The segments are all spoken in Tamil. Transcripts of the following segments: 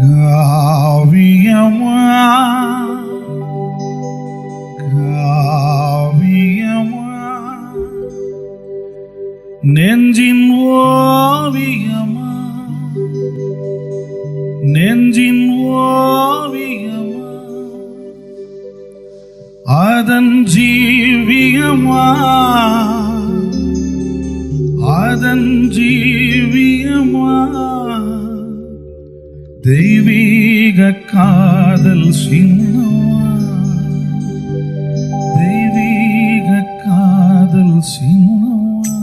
காவியமா காவியமா நெஞ்சின் ஓவியமா நெஞ்சின் ஓவியமா அதன் ஜீவியமா அதன் ஜீவியமா தெய்வீக காதல் சின்னமா தெய்வீக காதல் சின்னமா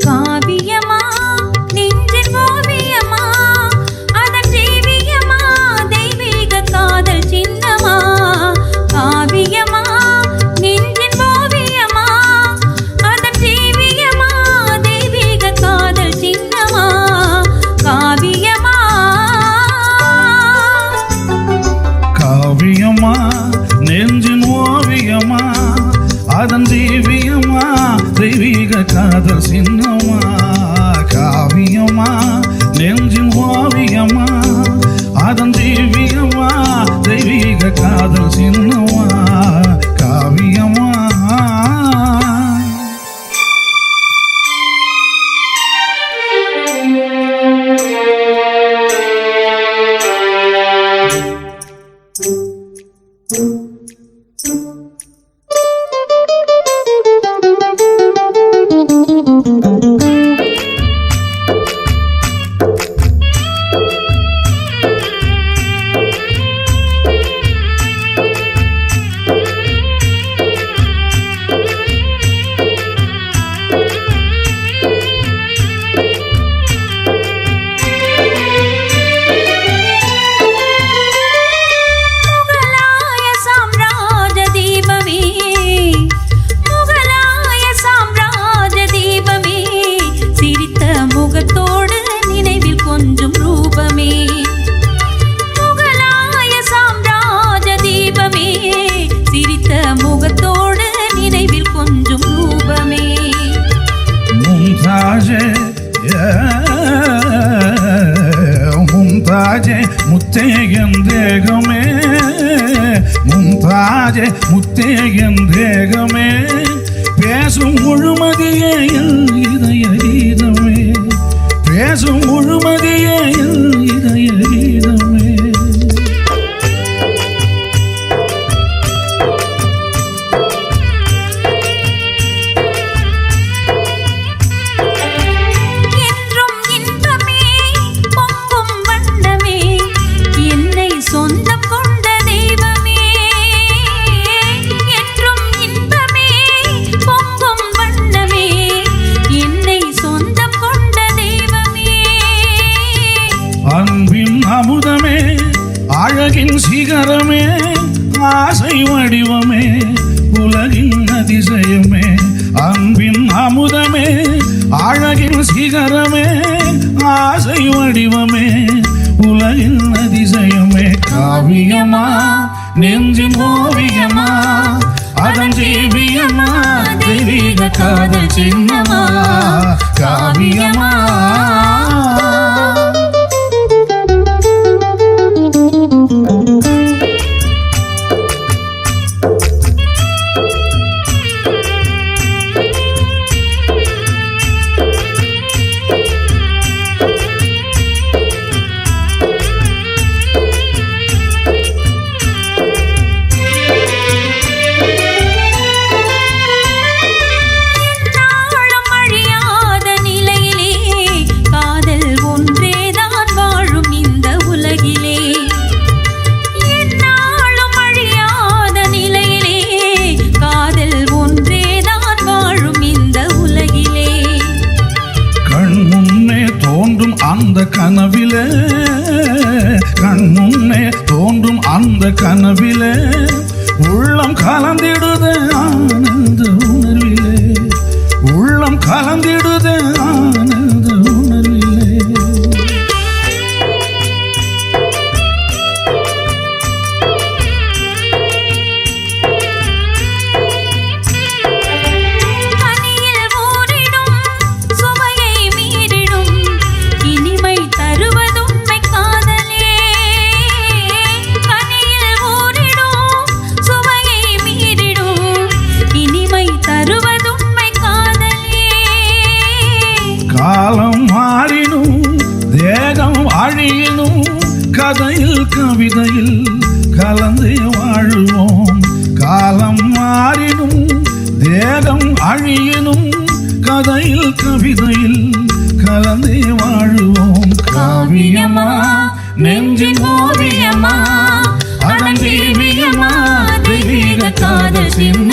காவியமா நெஞ்சின் ஓவியமா அதன் ஜீவியமா தெய்வீக காதல் சின்னமா காவியமா நெஞ்சின் ஓவியமா அதன் ஜீவியமா தெய்வீக காதல் சின்னமா காவியமா காவியமா நெஞ்சின் ஓவியமா அதன் ஜீவியமா தெய்வீக காதல் சின்னமா காவியமா நெஞ்சின் ஓவியமா அதன் ஜீவியமா தெய்வீக காதல் சின்னமா காவியமா மும்தாஜே முத்தேயன் தேகமே மும்தாஜே முத்தேயன் தேகமே பேசும் முழுமதியே இதய கீதமே பேசும் முழுமதியே இதய கீதமே அமுதமே அழகின் சிகரமே ஆசை வடிவமே உலகின் அதிசயமே அன்பின் அமுதமே அழகின் சிகரமே ஆசை வடிவமே உலகின் அதிசயமே காவியமா நெஞ்சின் ஓவியமா அதன் ஜீவியமா தெய்வீக காதல் சின்னமா காவியமா கனவிலே கண் முன்னே தோன்றும் அந்த கனவிலே உள்ளம் கலந்திடுதே ஆனந்த உணர்விலே உள்ளம் கலந்திடுதே ஆனந்த உணர்விலே சுவையை மீறிடும் இனிமை தருவதுண்மை அழியினும் கதையில் கவிதையில் கலந்து வாழுவோம். காலம் மாறினும் தேகம் அழியினும் கதையில் கவிதையில் கலந்து வாழுவோம். காவியமா நெஞ்சின் ஓவியமா அதன் தெய்வீகமா தெய்வீக காதல் சின்ன